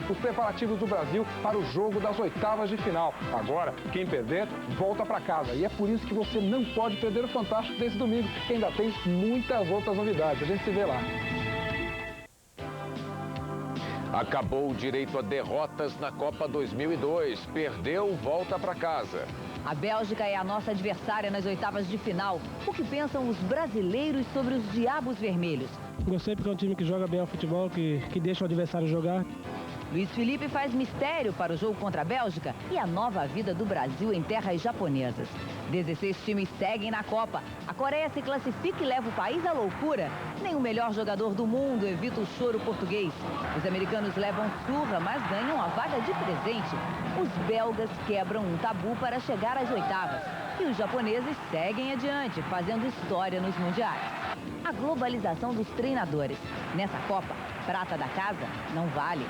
os preparativos do Brasil para o jogo das oitavas de final. Agora, quem perder, volta para casa. E é por isso que você não pode perder o Fantástico desse domingo, que ainda tem muitas outras novidades. A gente se vê lá. Acabou o direito a derrotas na Copa 2002. Perdeu, volta para casa. A Bélgica é a nossa adversária nas oitavas de final. O que pensam os brasileiros sobre os Diabos Vermelhos? Gostei porque é um time que joga bem ao futebol, que deixa o adversário jogar. Luiz Felipe faz mistério para o jogo contra a Bélgica e a nova vida do Brasil em terras japonesas. 16 times seguem na Copa. A Coreia se classifica e leva o país à loucura. Nem o melhor jogador do mundo evita o choro português. Os americanos levam surra, mas ganham a vaga de presente. Os belgas quebram um tabu para chegar às oitavas. E os japoneses seguem adiante, fazendo história nos mundiais. A globalização dos treinadores. Nessa Copa, prata da casa não vale.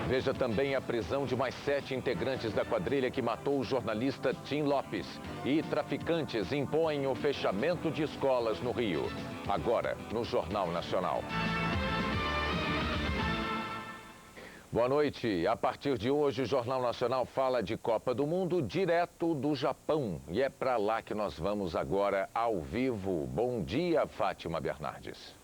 Veja também a prisão de mais 7 integrantes da quadrilha que matou o jornalista Tim Lopes. E traficantes impõem o fechamento de escolas no Rio. Agora, no Jornal Nacional. Boa noite. A partir de hoje, o Jornal Nacional fala de Copa do Mundo direto do Japão. E é para lá que nós vamos agora ao vivo. Bom dia, Fátima Bernardes.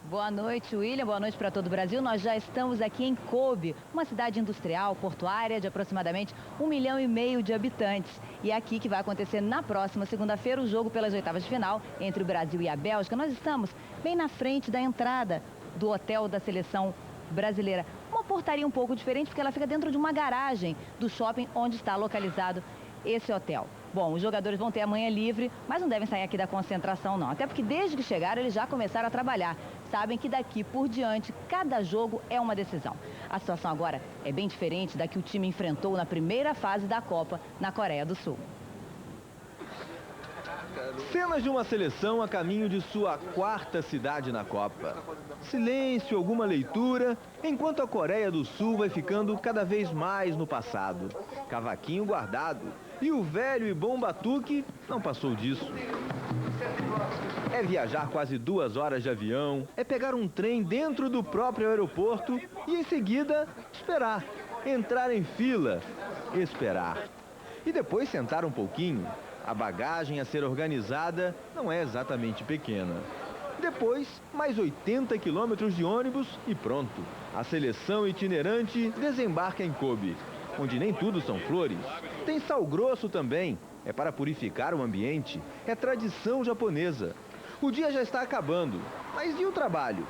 Boa noite, William. Boa noite para todo o Brasil. Nós já estamos aqui em Kobe, uma cidade industrial, portuária de aproximadamente 1,5 milhão de habitantes. E é aqui que vai acontecer na próxima segunda-feira o jogo pelas oitavas de final entre o Brasil e a Bélgica. Nós estamos bem na frente da entrada do hotel da seleção brasileira. Uma portaria um pouco diferente porque ela fica dentro de uma garagem do shopping onde está localizado esse hotel. Bom, os jogadores vão ter amanhã livre, mas não devem sair aqui da concentração não. Até porque desde que chegaram eles já começaram a trabalhar. Sabem que daqui por diante, cada jogo é uma decisão. A situação agora é bem diferente da que o time enfrentou na primeira fase da Copa na Coreia do Sul. Cenas de uma seleção a caminho de sua 4ª cidade na Copa. Silêncio, alguma leitura, enquanto a Coreia do Sul vai ficando cada vez mais no passado. Cavaquinho guardado. E o velho e bom batuque não passou disso. É viajar quase 2 horas de avião, é pegar um trem dentro do próprio aeroporto e em seguida esperar, entrar em fila, esperar. E depois sentar um pouquinho. A bagagem a ser organizada não é exatamente pequena. Depois, mais 80 quilômetros de ônibus e pronto. A seleção itinerante desembarca em Kobe, onde nem tudo são flores. Tem sal grosso também, é para purificar o ambiente, é tradição japonesa. O dia já está acabando, mas e o trabalho?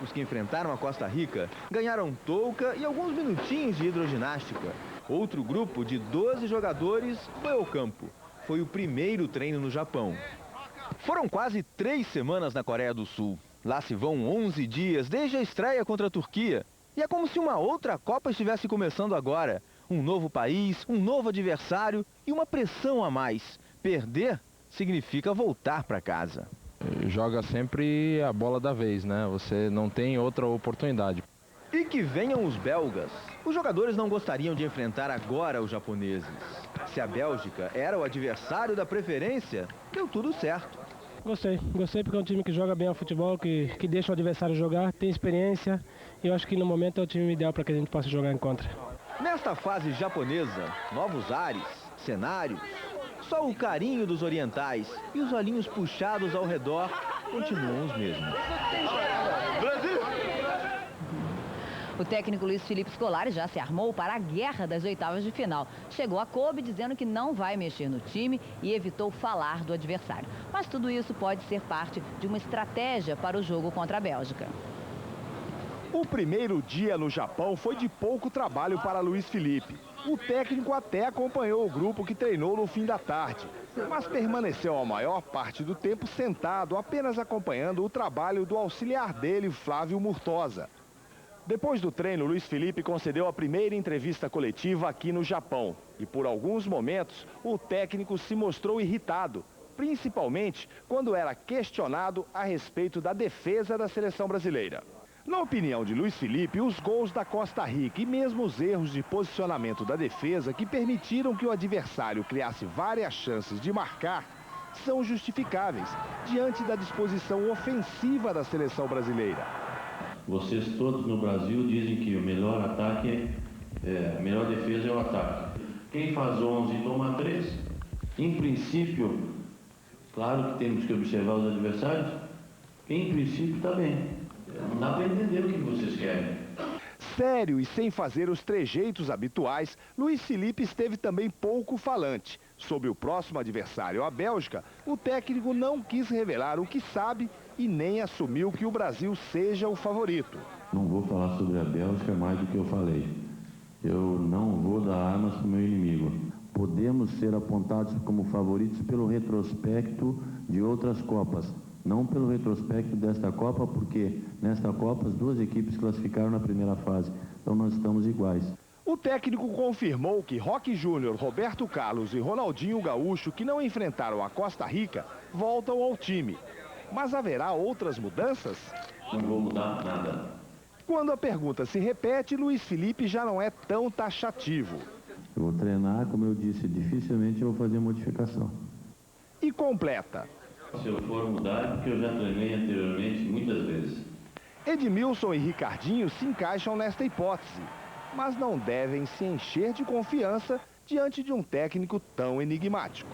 Os que enfrentaram a Costa Rica ganharam touca e alguns minutinhos de hidroginástica. Outro grupo de 12 jogadores foi ao campo. Foi o primeiro treino no Japão. Foram quase 3 semanas na Coreia do Sul. Lá se vão 11 dias desde a estreia contra a Turquia. E é como se uma outra Copa estivesse começando agora. Um novo país, um novo adversário e uma pressão a mais. Perder significa voltar para casa. Joga sempre a bola da vez, né? Você não tem outra oportunidade. E que venham os belgas. Os jogadores não gostariam de enfrentar agora os japoneses. Se a Bélgica era o adversário da preferência, deu tudo certo. Gostei porque é um time que joga bem ao futebol, que deixa o adversário jogar, tem experiência. E eu acho que no momento é o time ideal para que a gente possa jogar em contra. Nesta fase japonesa, novos ares, cenários, só o carinho dos orientais e os olhinhos puxados ao redor continuam os mesmos. O técnico Luiz Felipe Scolari já se armou para a guerra das oitavas de final. Chegou a Kobe dizendo que não vai mexer no time e evitou falar do adversário. Mas tudo isso pode ser parte de uma estratégia para o jogo contra a Bélgica. O primeiro dia no Japão foi de pouco trabalho para Luiz Felipe. O técnico até acompanhou o grupo que treinou no fim da tarde, mas permaneceu a maior parte do tempo sentado, apenas acompanhando o trabalho do auxiliar dele, Flávio Murtosa. Depois do treino, Luiz Felipe concedeu a primeira entrevista coletiva aqui no Japão. E por alguns momentos, o técnico se mostrou irritado, principalmente quando era questionado a respeito da defesa da seleção brasileira. Na opinião de Luiz Felipe, os gols da Costa Rica e mesmo os erros de posicionamento da defesa que permitiram que o adversário criasse várias chances de marcar são justificáveis diante da disposição ofensiva da seleção brasileira. Vocês todos no Brasil dizem que o melhor ataque a melhor defesa é o ataque. Quem faz 11 toma 3. Em princípio, claro que temos que observar os adversários. Em princípio está bem. Não dá para entender o que vocês querem. Sério e sem fazer os trejeitos habituais, Luiz Felipe esteve também pouco falante. Sobre o próximo adversário, a Bélgica, o técnico não quis revelar o que sabe e nem assumiu que o Brasil seja o favorito. Não vou falar sobre a Bélgica mais do que eu falei. Eu não vou dar armas para o meu inimigo. Podemos ser apontados como favoritos pelo retrospecto de outras Copas. Não pelo retrospecto desta Copa, porque nesta Copa as duas equipes classificaram na primeira fase. Então nós estamos iguais. O técnico confirmou que Roque Júnior, Roberto Carlos e Ronaldinho Gaúcho, que não enfrentaram a Costa Rica, voltam ao time. Mas haverá outras mudanças? Não vou mudar nada. Quando a pergunta se repete, Luiz Felipe já não é tão taxativo. Eu vou treinar, como eu disse, dificilmente eu vou fazer modificação. E completa. Se eu for mudar, é porque eu já treinei anteriormente muitas vezes. Edmilson e Ricardinho se encaixam nesta hipótese, mas não devem se encher de confiança diante de um técnico tão enigmático.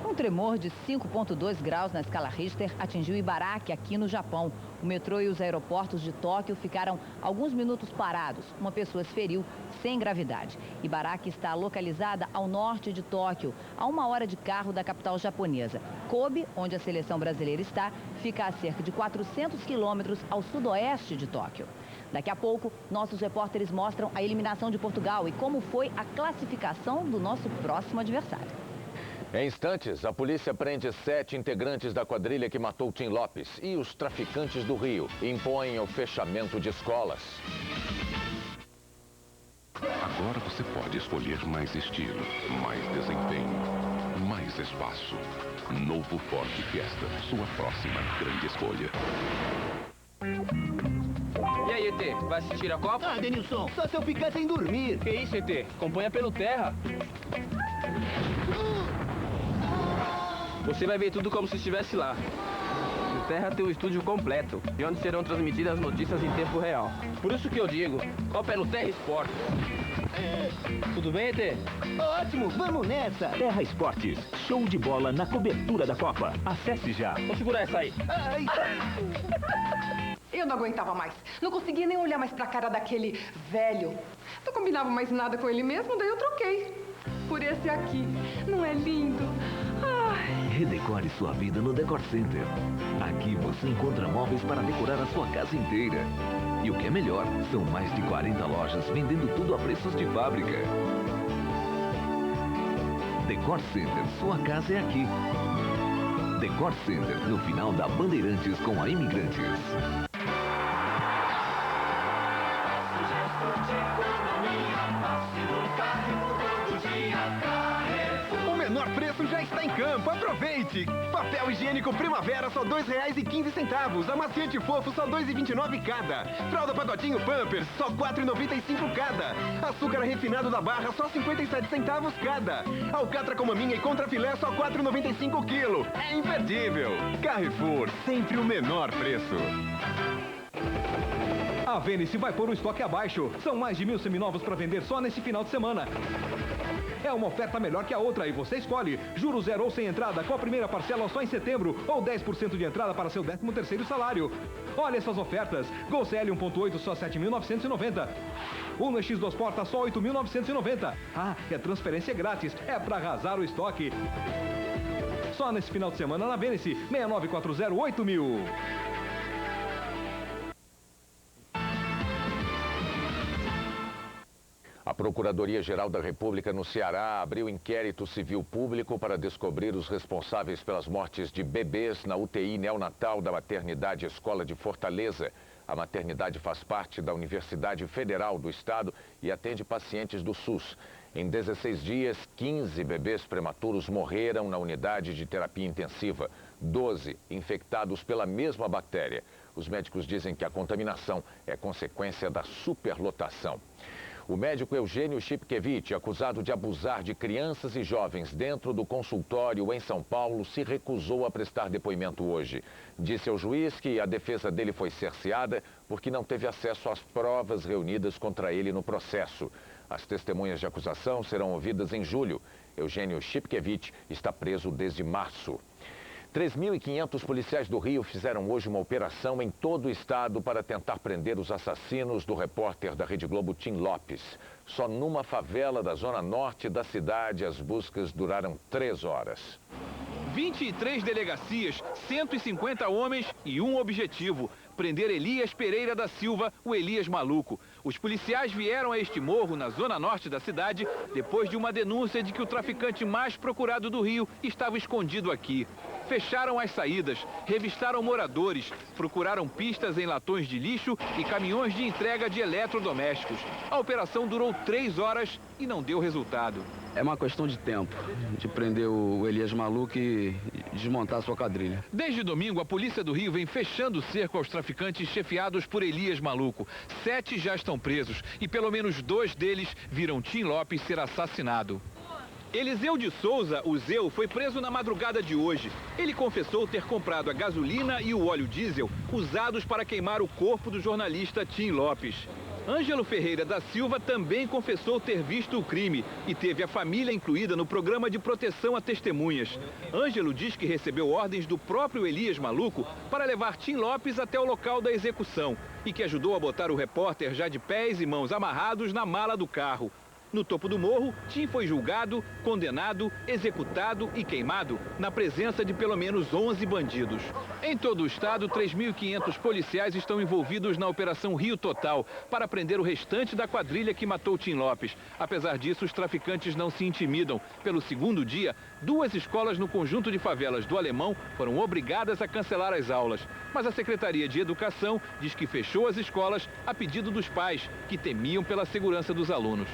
Um tremor de 5,2 graus na escala Richter atingiu Ibaraki, aqui no Japão. O metrô e os aeroportos de Tóquio ficaram alguns minutos parados. Uma pessoa se feriu sem gravidade. Ibaraki está localizada ao norte de Tóquio, a 1 hora de carro da capital japonesa. Kobe, onde a seleção brasileira está, fica a cerca de 400 quilômetros ao sudoeste de Tóquio. Daqui a pouco, nossos repórteres mostram a eliminação de Portugal e como foi a classificação do nosso próximo adversário. Em instantes, a polícia prende 7 integrantes da quadrilha que matou Tim Lopes e os traficantes do Rio impõem o fechamento de escolas. Agora você pode escolher mais estilo, mais desempenho, mais espaço. Novo Ford Fiesta, sua próxima grande escolha. E aí, ET, vai assistir a Copa? Ah, Denilson, só se eu ficar sem dormir. Que isso, ET? Acompanha pelo Terra. Você vai ver tudo como se estivesse lá. O Terra tem um estúdio completo, e onde serão transmitidas as notícias em tempo real. Por isso que eu digo, Copa é no Terra Esportes. Tudo bem, ET? Ótimo, vamos nessa! Terra Esportes, show de bola na cobertura da Copa. Acesse já. Vou segurar essa aí. Eu não aguentava mais. Não conseguia nem olhar mais pra cara daquele velho. Não combinava mais nada com ele mesmo, daí eu troquei. Por esse aqui. Não é lindo? Ai. Redecore sua vida no Decor Center. Aqui você encontra móveis para decorar a sua casa inteira. E o que é melhor, são mais de 40 lojas vendendo tudo a preços de fábrica. Decor Center, sua casa é aqui. Decor Center, no final da Bandeirantes com a Imigrantes. O menor preço já está em campo, aproveite! Papel higiênico Primavera só R$ 2,15. Amaciante fofo só R$ 2,29 cada. Fralda Pagodinho Pampers só R$ 4,95 cada. Açúcar refinado da Barra só 57 centavos cada. Alcatra com maminha e contrafilé só R$ 4,95 quilo. É imperdível! Carrefour, sempre o menor preço. A Vênice vai pôr o estoque abaixo. São mais de 1.000 seminovos para vender só nesse final de semana. É uma oferta melhor que a outra e você escolhe. Juros zero ou sem entrada, com a primeira parcela só em setembro ou 10% de entrada para seu 13º salário. Olha essas ofertas. Gol CL 1.8 só 7.990. Uno X2 portas só 8.990. Ah, é transferência grátis. É para arrasar o estoque. Só nesse final de semana na Vênice, 69408000. A Procuradoria-Geral da República no Ceará abriu inquérito civil público para descobrir os responsáveis pelas mortes de bebês na UTI neonatal da Maternidade Escola de Fortaleza. A maternidade faz parte da Universidade Federal do Estado e atende pacientes do SUS. Em 16 dias, 15 bebês prematuros morreram na unidade de terapia intensiva, 12 infectados pela mesma bactéria. Os médicos dizem que a contaminação é consequência da superlotação. O médico Eugênio Shipkevich, acusado de abusar de crianças e jovens dentro do consultório em São Paulo, se recusou a prestar depoimento hoje. Disse ao juiz que a defesa dele foi cerceada porque não teve acesso às provas reunidas contra ele no processo. As testemunhas de acusação serão ouvidas em julho. Eugênio Shipkevich está preso desde março. 3.500 policiais do Rio fizeram hoje uma operação em todo o estado para tentar prender os assassinos do repórter da Rede Globo, Tim Lopes. Só numa favela da zona norte da cidade, as buscas duraram 3 horas. 23 delegacias, 150 homens e um objetivo: prender Elias Pereira da Silva, o Elias Maluco. Os policiais vieram a este morro, na zona norte da cidade, depois de uma denúncia de que o traficante mais procurado do Rio estava escondido aqui. Fecharam as saídas, revistaram moradores, procuraram pistas em latões de lixo e caminhões de entrega de eletrodomésticos. A operação durou 3 horas e não deu resultado. É uma questão de tempo, de prender o Elias Maluco e desmontar a sua quadrilha. Desde domingo, a Polícia do Rio vem fechando o cerco aos traficantes chefiados por Elias Maluco. 7 já estão presos e pelo menos 2 deles viram Tim Lopes ser assassinado. Eliseu de Souza, o Zeu, foi preso na madrugada de hoje. Ele confessou ter comprado a gasolina e o óleo diesel usados para queimar o corpo do jornalista Tim Lopes. Ângelo Ferreira da Silva também confessou ter visto o crime e teve a família incluída no programa de proteção a testemunhas. Ângelo diz que recebeu ordens do próprio Elias Maluco para levar Tim Lopes até o local da execução e que ajudou a botar o repórter já de pés e mãos amarrados na mala do carro. No topo do morro, Tim foi julgado, condenado, executado e queimado na presença de pelo menos 11 bandidos. Em todo o estado, 3.500 policiais estão envolvidos na Operação Rio Total para prender o restante da quadrilha que matou Tim Lopes. Apesar disso, os traficantes não se intimidam. Pelo segundo dia, 2 escolas no conjunto de favelas do Alemão foram obrigadas a cancelar as aulas. Mas a Secretaria de Educação diz que fechou as escolas a pedido dos pais, que temiam pela segurança dos alunos.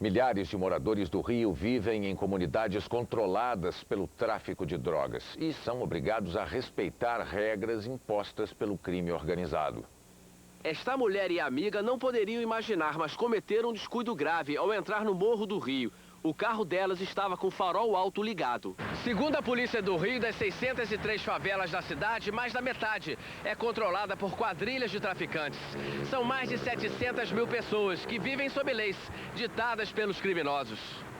Milhares de moradores do Rio vivem em comunidades controladas pelo tráfico de drogas e são obrigados a respeitar regras impostas pelo crime organizado. Esta mulher e a amiga não poderiam imaginar, mas cometeram um descuido grave ao entrar no Morro do Rio. O carro delas estava com o farol alto ligado. Segundo a Polícia do Rio, das 603 favelas da cidade, mais da metade é controlada por quadrilhas de traficantes. São mais de 700 mil pessoas que vivem sob leis ditadas pelos criminosos.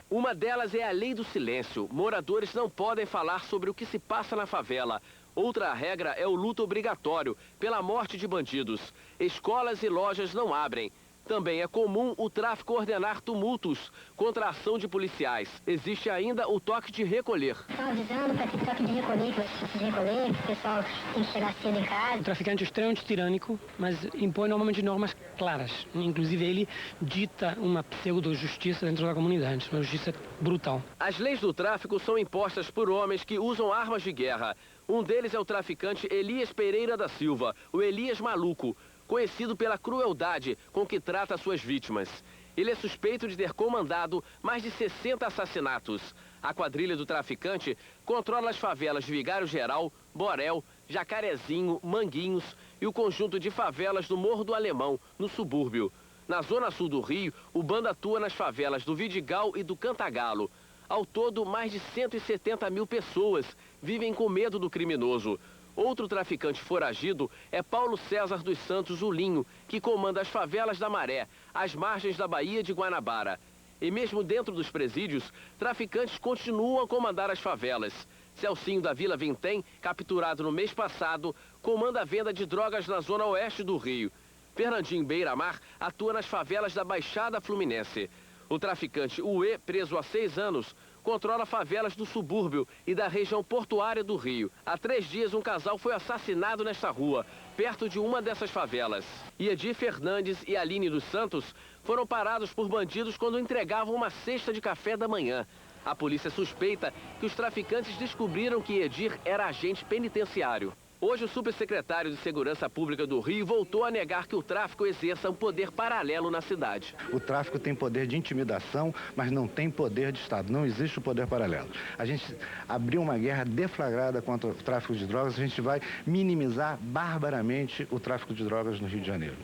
Uma delas é a lei do silêncio. Moradores não podem falar sobre o que se passa na favela. Outra regra é o luto obrigatório pela morte de bandidos. Escolas e lojas não abrem. Também é comum o tráfico ordenar tumultos contra a ação de policiais. Existe ainda o toque de recolher. Estão avisando para ter toque de recolher, que vai se recolher, que o pessoal tem que chegar cedo em casa. O traficante é extremamente tirânico, mas impõe normalmente normas claras. Inclusive ele dita uma pseudo-justiça dentro da comunidade, uma justiça brutal. As leis do tráfico são impostas por homens que usam armas de guerra. Um deles é o traficante Elias Pereira da Silva, o Elias Maluco, conhecido pela crueldade com que trata suas vítimas. Ele é suspeito de ter comandado mais de 60 assassinatos. A quadrilha do traficante controla as favelas de Vigário Geral, Borel, Jacarezinho, Manguinhos e o conjunto de favelas do Morro do Alemão, no subúrbio. Na zona sul do Rio, o bando atua nas favelas do Vidigal e do Cantagalo. Ao todo, mais de 170 mil pessoas vivem com medo do criminoso. Outro traficante foragido é Paulo César dos Santos Ulinho, que comanda as favelas da Maré, às margens da Baía de Guanabara. E mesmo dentro dos presídios, traficantes continuam a comandar as favelas. Celcinho da Vila Vintém, capturado no mês passado, comanda a venda de drogas na zona oeste do Rio. Fernandinho Beiramar atua nas favelas da Baixada Fluminense. O traficante Uê, preso há 6 anos, controla favelas do subúrbio e da região portuária do Rio. Há 3 dias, um casal foi assassinado nesta rua, perto de uma dessas favelas. Edir Fernandes e Aline dos Santos foram parados por bandidos quando entregavam uma cesta de café da manhã. A polícia suspeita que os traficantes descobriram que Edir era agente penitenciário. Hoje, o subsecretário de Segurança Pública do Rio voltou a negar que o tráfico exerça um poder paralelo na cidade. O tráfico tem poder de intimidação, mas não tem poder de Estado. Não existe o poder paralelo. A gente abriu uma guerra deflagrada contra o tráfico de drogas, a gente vai minimizar barbaramente o tráfico de drogas no Rio de Janeiro.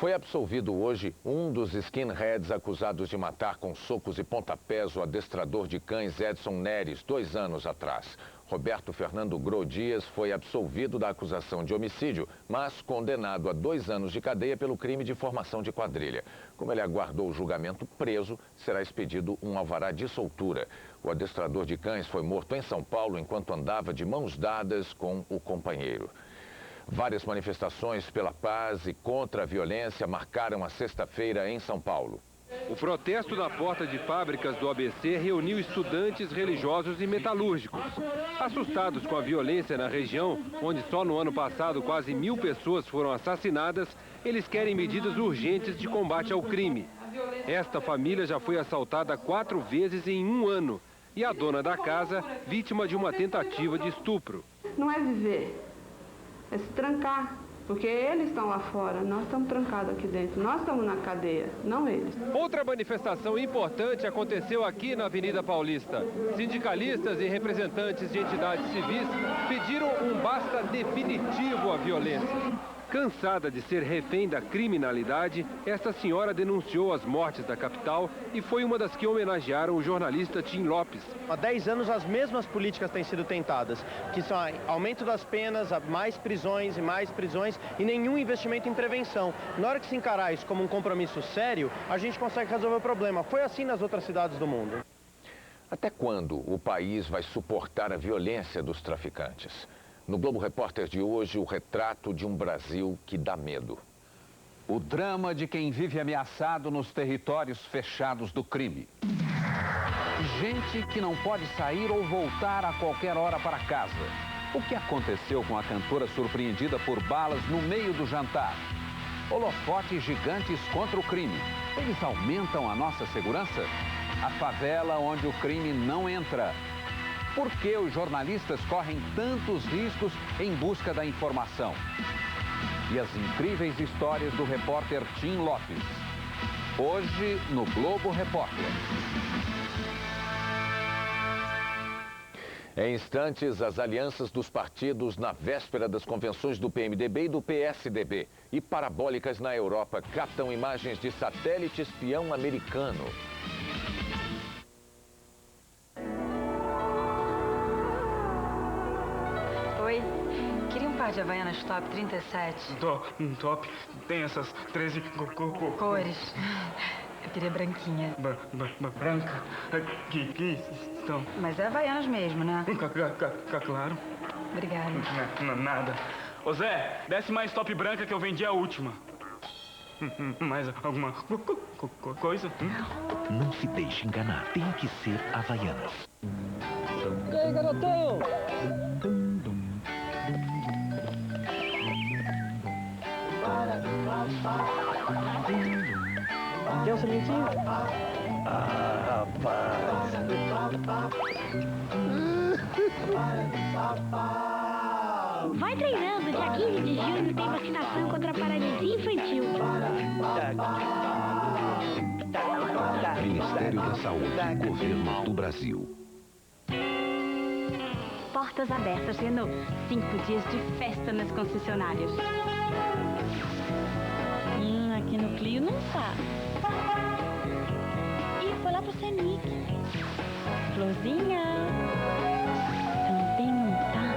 Foi absolvido hoje um dos skinheads acusados de matar com socos e pontapés o adestrador de cães Edson Neres 2 anos atrás. Roberto Fernando Gro Dias foi absolvido da acusação de homicídio, mas condenado a 2 anos de cadeia pelo crime de formação de quadrilha. Como ele aguardou o julgamento preso, será expedido um alvará de soltura. O adestrador de cães foi morto em São Paulo enquanto andava de mãos dadas com o companheiro. Várias manifestações pela paz e contra a violência marcaram a sexta-feira em São Paulo. O protesto na porta de fábricas do ABC reuniu estudantes, religiosos e metalúrgicos. Assustados com a violência na região, onde só no ano passado quase 1000 pessoas foram assassinadas, eles querem medidas urgentes de combate ao crime. Esta família já foi assaltada 4 vezes em 1 ano e a dona da casa, vítima de uma tentativa de estupro. Não é viver, é se trancar. Porque eles estão lá fora, nós estamos trancados aqui dentro. Nós estamos na cadeia, não eles. Outra manifestação importante aconteceu aqui na Avenida Paulista. Sindicalistas e representantes de entidades civis pediram um basta definitivo à violência. Cansada de ser refém da criminalidade, esta senhora denunciou as mortes da capital e foi uma das que homenagearam o jornalista Tim Lopes. Há 10 anos as mesmas políticas têm sido tentadas, que são aumento das penas, mais prisões e nenhum investimento em prevenção. Na hora que se encarar isso como um compromisso sério, a gente consegue resolver o problema. Foi assim nas outras cidades do mundo. Até quando o país vai suportar a violência dos traficantes? No Globo Repórter de hoje, o retrato de um Brasil que dá medo. O drama de quem vive ameaçado nos territórios fechados do crime. Gente que não pode sair ou voltar a qualquer hora para casa. O que aconteceu com a cantora surpreendida por balas no meio do jantar? Holofotes gigantes contra o crime. Eles aumentam a nossa segurança? A favela onde o crime não entra. Por que os jornalistas correm tantos riscos em busca da informação? E as incríveis histórias do repórter Tim Lopes. Hoje, no Globo Repórter. Em instantes, as alianças dos partidos na véspera das convenções do PMDB e do PSDB. E parabólicas na Europa captam imagens de satélite espião americano. Oi, queria um par de Havaianas top 37. Top? Tem essas 13 cores. Eu queria branquinha. Branca? Que estão? Mas é Havaianas mesmo, né? Claro. Obrigada. Nada. Ô Zé, desce mais top branca que eu vendi a última. Mais alguma coisa? Não se deixe enganar, tem que ser Havaianas. E aí, garotão? Quer um sementinho? Ah, rapaz. Vai treinando, dia 15 de junho tem vacinação contra a paralisia infantil. Ministério da Saúde, Governo do Brasil. Portas abertas, Renault. 5 dias de festa nas concessionárias. Aqui no Clio não tá. Ih, foi lá pro Senic. Florzinha. Também não tá.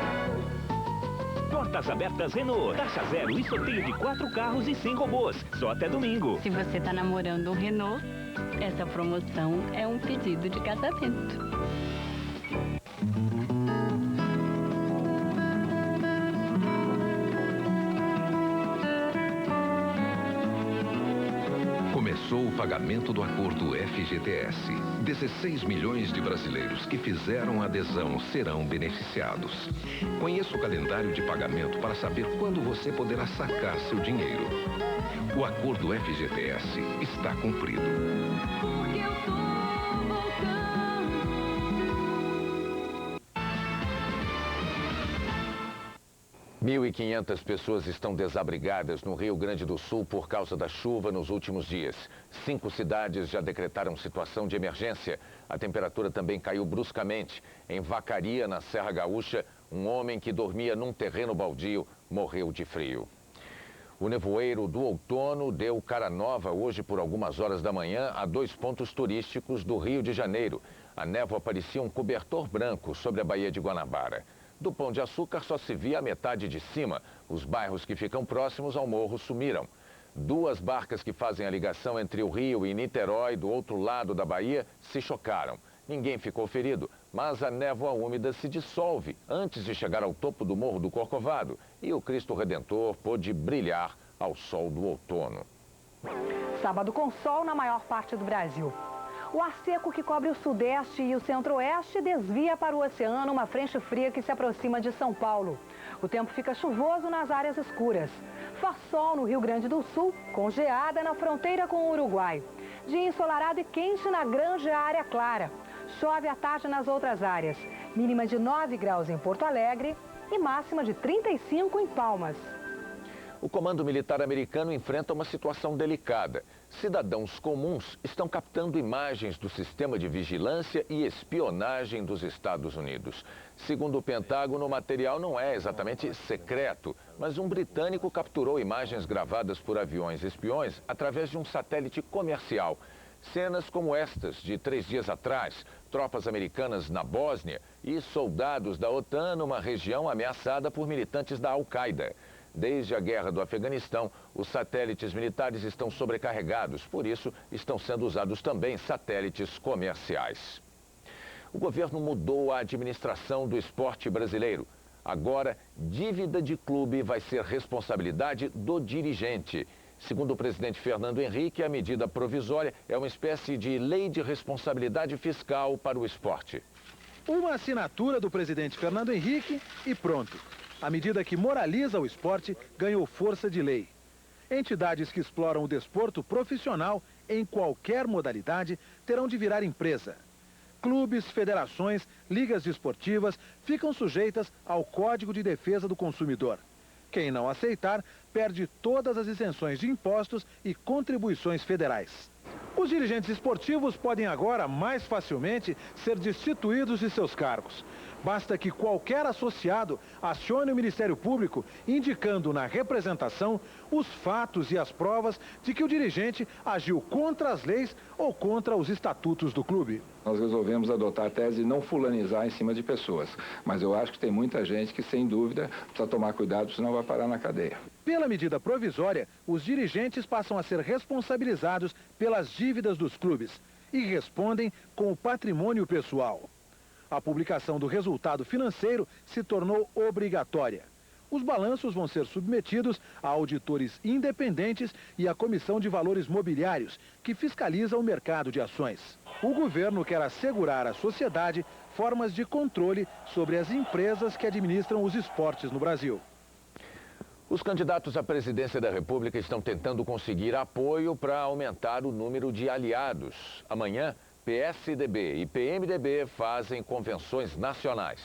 Portas abertas Renault. Taxa zero e sorteio de 4 carros e 100 robôs. Só até domingo. Se você tá namorando um Renault, essa promoção é um pedido de casamento. Começou o pagamento do acordo FGTS. 16 milhões de brasileiros que fizeram adesão serão beneficiados. Conheça o calendário de pagamento para saber quando você poderá sacar seu dinheiro. O acordo FGTS está cumprido. Porque eu tô voltando. 1.500 pessoas estão desabrigadas no Rio Grande do Sul por causa da chuva nos últimos dias. 5 cidades já decretaram situação de emergência. A temperatura também caiu bruscamente. Em Vacaria, na Serra Gaúcha, um homem que dormia num terreno baldio morreu de frio. O nevoeiro do outono deu cara nova hoje por algumas horas da manhã a 2 pontos turísticos do Rio de Janeiro. A névoa parecia um cobertor branco sobre a Baía de Guanabara. Do Pão de Açúcar só se via a metade de cima. Os bairros que ficam próximos ao morro sumiram. 2 barcas que fazem a ligação entre o Rio e Niterói, do outro lado da Bahia, se chocaram. Ninguém ficou ferido, mas a névoa úmida se dissolve antes de chegar ao topo do Morro do Corcovado e o Cristo Redentor pôde brilhar ao sol do outono. Sábado com sol na maior parte do Brasil. O ar seco que cobre o sudeste e o centro-oeste desvia para o oceano uma frente fria que se aproxima de São Paulo. O tempo fica chuvoso nas áreas escuras. Faz sol no Rio Grande do Sul, com geada na fronteira com o Uruguai. Dia ensolarado e quente na grande área clara. Chove à tarde nas outras áreas. Mínima de 9 graus em Porto Alegre e máxima de 35 em Palmas. O Comando Militar americano enfrenta uma situação delicada. Cidadãos comuns estão captando imagens do sistema de vigilância e espionagem dos Estados Unidos. Segundo o Pentágono, o material não é exatamente secreto, mas um britânico capturou imagens gravadas por aviões espiões através de um satélite comercial. Cenas como estas de 3 dias atrás, tropas americanas na Bósnia e soldados da OTAN numa região ameaçada por militantes da Al-Qaeda. Desde a guerra do Afeganistão, os satélites militares estão sobrecarregados, por isso estão sendo usados também satélites comerciais. O governo mudou a administração do esporte brasileiro. Agora, dívida de clube vai ser responsabilidade do dirigente. Segundo o presidente Fernando Henrique, a medida provisória é uma espécie de lei de responsabilidade fiscal para o esporte. Uma assinatura do presidente Fernando Henrique e pronto. A medida que moraliza o esporte ganhou força de lei. Entidades que exploram o desporto profissional em qualquer modalidade terão de virar empresa. Clubes, federações, ligas desportivas ficam sujeitas ao Código de Defesa do Consumidor. Quem não aceitar, perde todas as isenções de impostos e contribuições federais. Os dirigentes esportivos podem agora, mais facilmente, ser destituídos de seus cargos. Basta que qualquer associado acione o Ministério Público, indicando na representação os fatos e as provas de que o dirigente agiu contra as leis ou contra os estatutos do clube. Nós resolvemos adotar a tese de não fulanizar em cima de pessoas, mas eu acho que tem muita gente que, sem dúvida, precisa tomar cuidado, senão vai parar na cadeia. Pela medida provisória, os dirigentes passam a ser responsabilizados pelas dívidas dos clubes e respondem com o patrimônio pessoal. A publicação do resultado financeiro se tornou obrigatória. Os balanços vão ser submetidos a auditores independentes e à Comissão de Valores Mobiliários, que fiscaliza o mercado de ações. O governo quer assegurar à sociedade formas de controle sobre as empresas que administram os esportes no Brasil. Os candidatos à presidência da República estão tentando conseguir apoio para aumentar o número de aliados. Amanhã, PSDB e PMDB fazem convenções nacionais.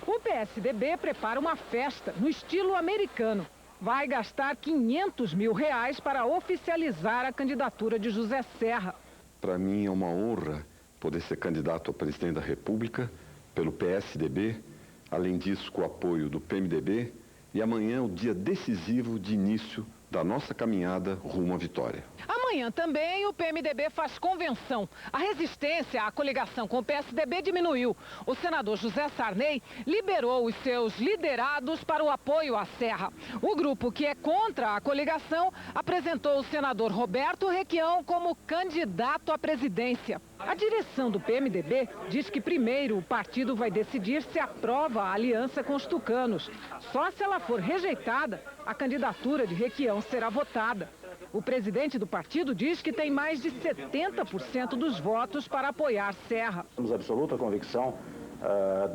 O PSDB prepara uma festa no estilo americano. Vai gastar R$500 mil para oficializar a candidatura de José Serra. Para mim é uma honra poder ser candidato a presidente da República pelo PSDB, além disso com o apoio do PMDB, e amanhã é o dia decisivo de início da nossa caminhada rumo à vitória. Amanhã também o PMDB faz convenção. A resistência à coligação com o PSDB diminuiu. O senador José Sarney liberou os seus liderados para o apoio à Serra. O grupo que é contra a coligação apresentou o senador Roberto Requião como candidato à presidência. A direção do PMDB diz que primeiro o partido vai decidir se aprova a aliança com os tucanos. Só se ela for rejeitada, a candidatura de Requião será votada. O presidente do partido diz que tem mais de 70% dos votos para apoiar Serra. Temos absoluta convicção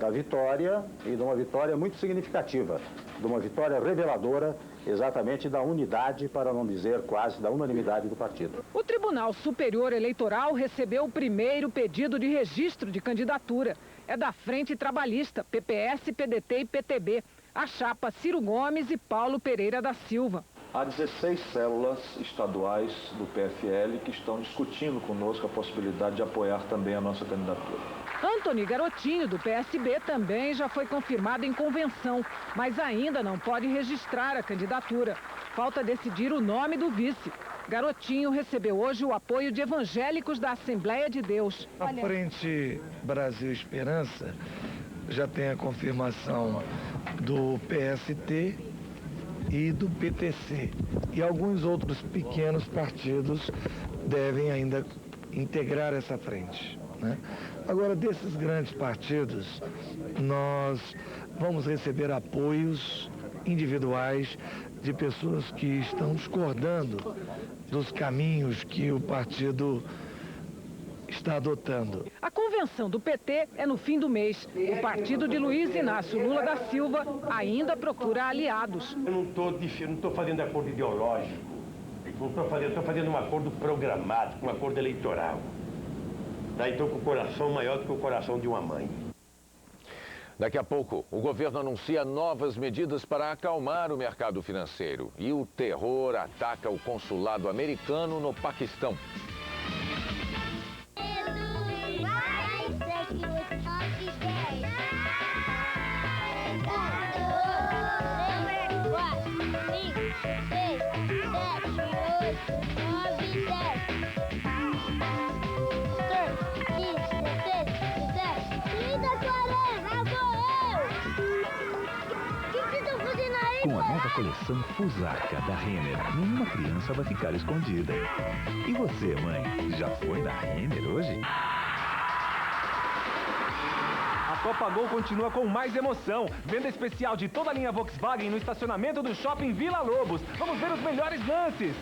da vitória e de uma vitória muito significativa, de uma vitória reveladora exatamente da unidade, para não dizer quase da unanimidade do partido. O Tribunal Superior Eleitoral recebeu o primeiro pedido de registro de candidatura. É da Frente Trabalhista, PPS, PDT e PTB. A chapa Ciro Gomes e Paulo Pereira da Silva. Há 16 células estaduais do PFL que estão discutindo conosco a possibilidade de apoiar também a nossa candidatura. Antony Garotinho, do PSB, também já foi confirmado em convenção, mas ainda não pode registrar a candidatura. falta decidir o nome do vice. Garotinho recebeu hoje o apoio de evangélicos da Assembleia de Deus. A Frente Brasil Esperança já tem a confirmação do PST e do PTC. E alguns outros pequenos partidos devem ainda integrar essa frente, né? Agora, desses grandes partidos, nós vamos receber apoios individuais de pessoas que estão discordando dos caminhos que o partido está adotando. A convenção do PT é no fim do mês. O partido de Luiz Inácio Lula da Silva ainda procura aliados. Eu não estou fazendo acordo ideológico, estou fazendo um acordo programático, um acordo eleitoral. Daí estou com o coração maior do que o coração de uma mãe. Daqui a pouco, o governo anuncia novas medidas para acalmar o mercado financeiro. E o terror ataca o consulado americano no Paquistão. Com a nova coleção Fusarca da Renner, nenhuma criança vai ficar escondida. E você, mãe, já foi na Renner hoje? A Copa Gol continua com mais emoção. Venda especial de toda a linha Volkswagen no estacionamento do Shopping Vila Lobos. Vamos ver os melhores lances.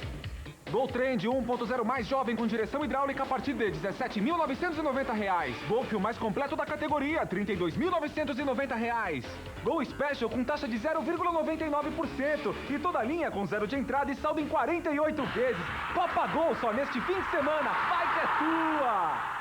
Gol Trend 1.0 mais jovem com direção hidráulica a partir de R$ 17.990. Golf o mais completo da categoria, R$ 32.990. Gol Special com taxa de 0,99% e toda a linha com zero de entrada e saldo em 48 vezes. Copa Gol só neste fim de semana. Vai que é tua!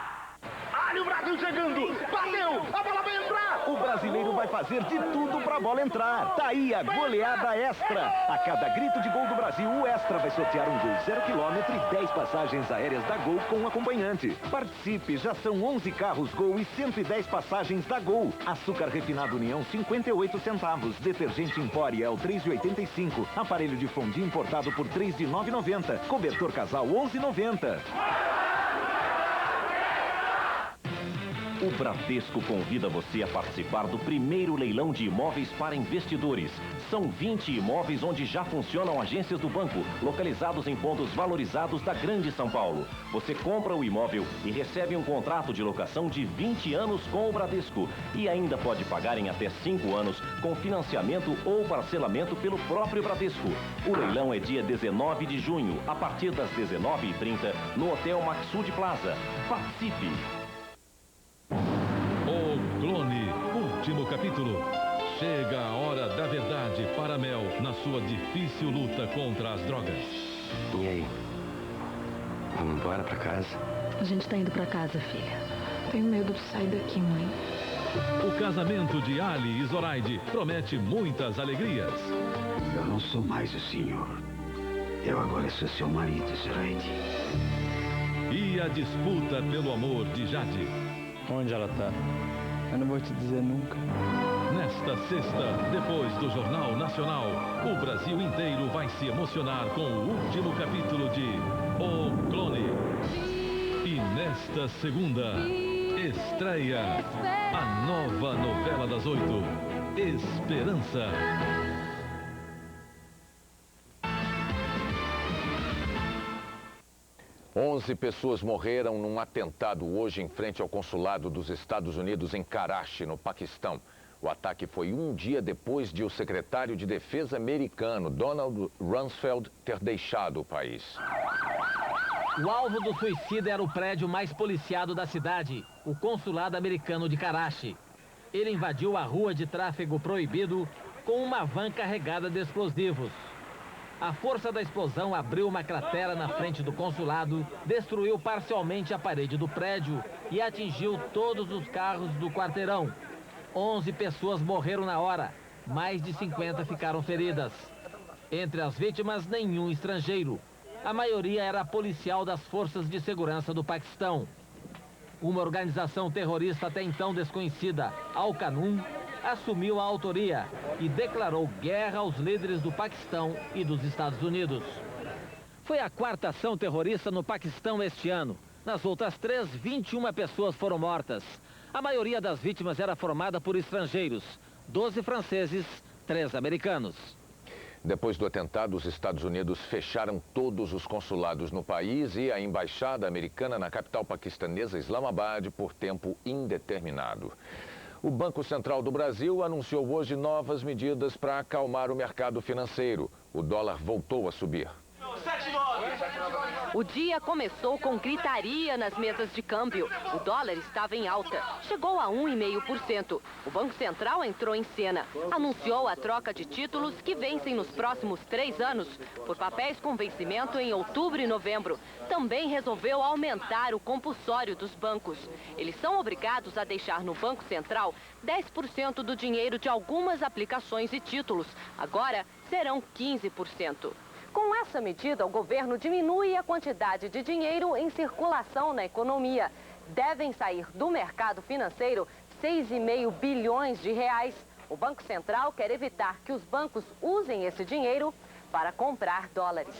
Olha o Brasil chegando! Bateu! A bola vai entrar! O brasileiro vai fazer de tudo pra bola entrar. Tá aí a goleada Extra. A cada grito de gol do Brasil, o Extra vai sortear um Gol 0 km e 10 passagens aéreas da Gol com acompanhante. Participe, já são 11 carros Gol e 110 passagens da Gol. Açúcar refinado União, 58 centavos. Detergente Empória, 3,85. Aparelho de fondue importado por R$ 3,990. Cobertor casal, 11,90. O Bradesco convida você a participar do primeiro leilão de imóveis para investidores. São 20 imóveis onde já funcionam agências do banco, localizados em pontos valorizados da Grande São Paulo. Você compra o imóvel e recebe um contrato de locação de 20 anos com o Bradesco. E ainda pode pagar em até 5 anos com financiamento ou parcelamento pelo próprio Bradesco. O leilão é dia 19 de junho, a partir das 19h30, no Hotel Maxud Plaza. Participe! O Clone, último capítulo. Chega a hora da verdade para Mel na sua difícil luta contra as drogas. E aí? Vamos embora pra casa? A gente tá indo pra casa, filha. Tenho medo de sair daqui, mãe. O casamento de Ali e Zoraide promete muitas alegrias. Eu não sou mais o senhor. Eu agora sou seu marido, Zoraide. E a disputa pelo amor de Jade. Onde ela tá? Eu não vou te dizer nunca. Nesta sexta, depois do Jornal Nacional, o Brasil inteiro vai se emocionar com o último capítulo de O Clone. E nesta segunda, estreia a nova novela das 8, Esperança. Onze pessoas morreram num atentado hoje em frente ao consulado dos Estados Unidos em Karachi, no Paquistão. O ataque foi um dia depois de o secretário de Defesa americano, Donald Rumsfeld, ter deixado o país. O alvo do suicida era o prédio mais policiado da cidade, o consulado americano de Karachi. Ele invadiu a rua de tráfego proibido com uma van carregada de explosivos. A força da explosão abriu uma cratera na frente do consulado, destruiu parcialmente a parede do prédio e atingiu todos os carros do quarteirão. 11 pessoas morreram na hora, mais de 50 ficaram feridas. Entre as vítimas, nenhum estrangeiro. A maioria era policial das forças de segurança do Paquistão. Uma organização terrorista até então desconhecida, Al-Qanun, assumiu a autoria e declarou guerra aos líderes do Paquistão e dos Estados Unidos. Foi a quarta ação terrorista no Paquistão este ano. Nas outras 3, 21 pessoas foram mortas. A maioria das vítimas era formada por estrangeiros, 12 franceses, 3 americanos. Depois do atentado, os Estados Unidos fecharam todos os consulados no país e a embaixada americana na capital paquistanesa, Islamabad, por tempo indeterminado. O Banco Central do Brasil anunciou hoje novas medidas para acalmar o mercado financeiro. O dólar voltou a subir. O dia começou com gritaria nas mesas de câmbio. O dólar estava em alta, chegou a 1,5%. O Banco Central entrou em cena, anunciou a troca de títulos que vencem nos próximos 3 anos, por papéis com vencimento em outubro e novembro. Também resolveu aumentar o compulsório dos bancos. Eles são obrigados a deixar no Banco Central 10% do dinheiro de algumas aplicações e títulos. Agora serão 15%. Com essa medida, o governo diminui a quantidade de dinheiro em circulação na economia. Devem sair do mercado financeiro 6,5 bilhões de reais. O Banco Central quer evitar que os bancos usem esse dinheiro para comprar dólares.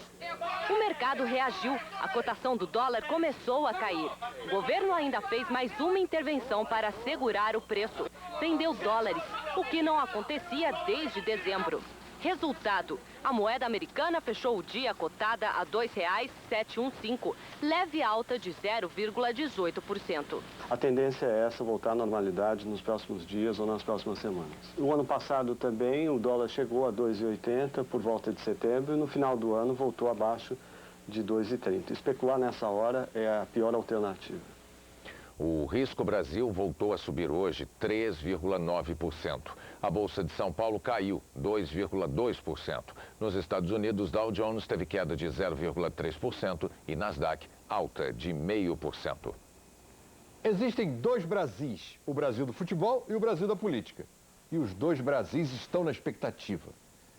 O mercado reagiu. A cotação do dólar começou a cair. O governo ainda fez mais uma intervenção para segurar o preço. Vendeu dólares, o que não acontecia desde dezembro. Resultado, a moeda americana fechou o dia cotada a R$ 2,715, leve alta de 0,18%. A tendência é essa, voltar à normalidade nos próximos dias ou nas próximas semanas. No ano passado também o dólar chegou a 2,80 por volta de setembro e no final do ano voltou abaixo de 2,30. Especular nessa hora é a pior alternativa. O Risco Brasil voltou a subir hoje 3,9%. A Bolsa de São Paulo caiu 2,2%. Nos Estados Unidos, Dow Jones teve queda de 0,3% e Nasdaq alta de 0,5%. Existem 2 Brasis, o Brasil do futebol e o Brasil da política. E os 2 Brasis estão na expectativa.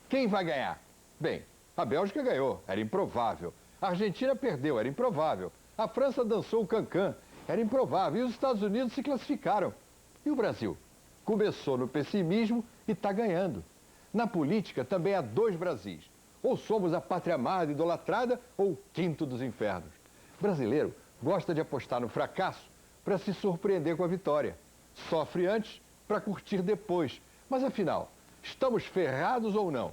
Quem vai ganhar? Bem, a Bélgica ganhou, era improvável. A Argentina perdeu, era improvável. A França dançou o cancan, era improvável. E os Estados Unidos se classificaram. E o Brasil? Começou no pessimismo e está ganhando. Na política também há 2 Brasis. Ou somos a pátria amada, idolatrada, ou o quinto dos infernos. O brasileiro gosta de apostar no fracasso para se surpreender com a vitória. Sofre antes para curtir depois. Mas afinal, estamos ferrados ou não?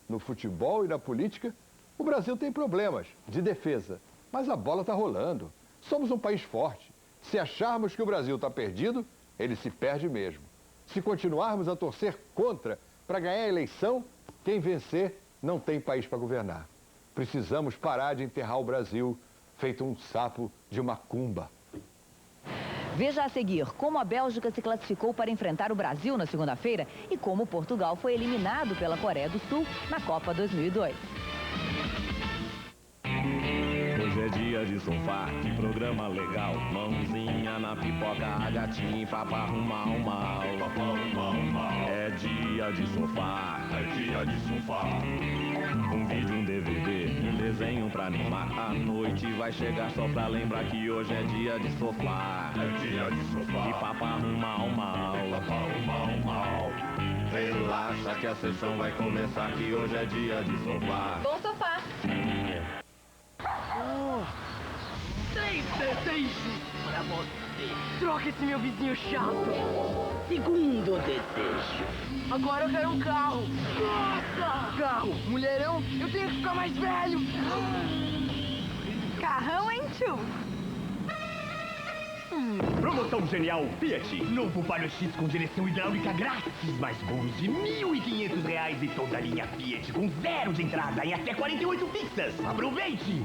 No futebol e na política, o Brasil tem problemas de defesa. Mas a bola está rolando. Somos um país forte. Se acharmos que o Brasil está perdido, ele se perde mesmo. Se continuarmos a torcer contra para ganhar a eleição, quem vencer não tem país para governar. Precisamos parar de enterrar o Brasil feito um sapo de macumba. Veja a seguir como a Bélgica se classificou para enfrentar o Brasil na segunda-feira e como Portugal foi eliminado pela Coreia do Sul na Copa 2002. Hoje é dia de sofá, que programa legal. Mãozinha na pipoca, a gatinha pra arrumar o mal. É dia de sofá, é dia de sofá. Um vídeo, um DVD, um desenho pra animar. A noite vai chegar só pra lembrar que hoje é dia de sofá. É dia de sofá. E pra arrumar o mal. Relaxa que a sessão vai começar, que hoje é dia de sofá. Bom sofá. 3 desejos pra você. Troca esse meu vizinho chato. Segundo desejo. Agora eu quero um carro. Nossa! Carro, mulherão, eu tenho que ficar mais velho. Carrão em tchu. Promoção genial Fiat. Novo Palio X com direção hidráulica grátis. Mais bônus de R$ 1.500 e toda a linha Fiat com 0 de entrada e até 48 fixas. Aproveite!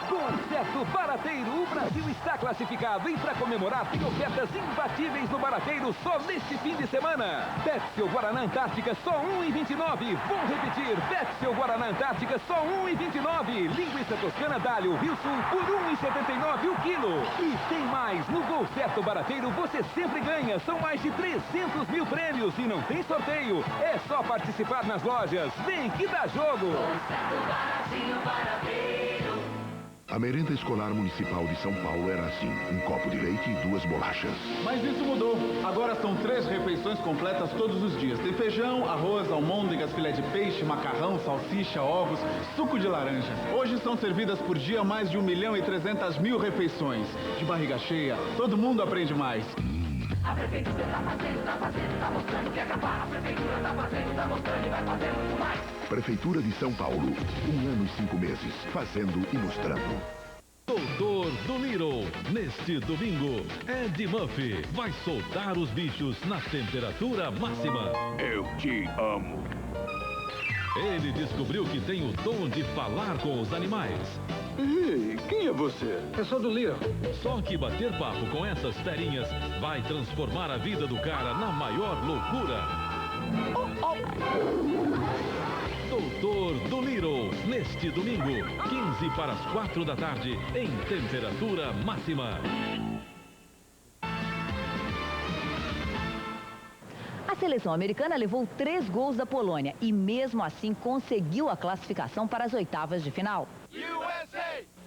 Concerto Barateiro, o Brasil está classificado e para comemorar tem ofertas imbatíveis no Barateiro só neste fim de semana. Pepsi Guaraná Antártica só R$ 1,29. Vou repetir, Pepsi Guaraná Antártica só R$ 1,29. Linguiça Toscana Dália Rio Sul por R$ 1,79 o quilo. E tem mais, no Gol Certo Barateiro você sempre ganha, são mais de 300 mil prêmios e não tem sorteio. É só participar nas lojas, vem que dá jogo. Gol Certo Baratinho Barateiro. A merenda escolar municipal de São Paulo era assim, um copo de leite e 2 bolachas. Mas isso mudou. Agora são 3 refeições completas todos os dias. Tem feijão, arroz, almôndegas, filé de peixe, macarrão, salsicha, ovos, suco de laranja. Hoje são servidas por dia mais de 1.300.000 refeições. De barriga cheia, todo mundo aprende mais. A prefeitura tá fazendo, tá mostrando que é capaz. A prefeitura tá fazendo, tá mostrando e vai fazer muito mais. Prefeitura de São Paulo, 1 ano e 5 meses, fazendo e mostrando. Doutor Dolittle, neste domingo, Ed Murphy vai soltar os bichos na temperatura máxima. Eu te amo. Ele descobriu que tem o dom de falar com os animais. Ei, quem é você? Eu sou do Little. Só que bater papo com essas ferinhas vai transformar a vida do cara na maior loucura. Doutor Dolittle, neste domingo, 15 para as 4 da tarde, em temperatura máxima. A seleção americana levou 3 gols da Polônia e mesmo assim conseguiu a classificação para as oitavas de final.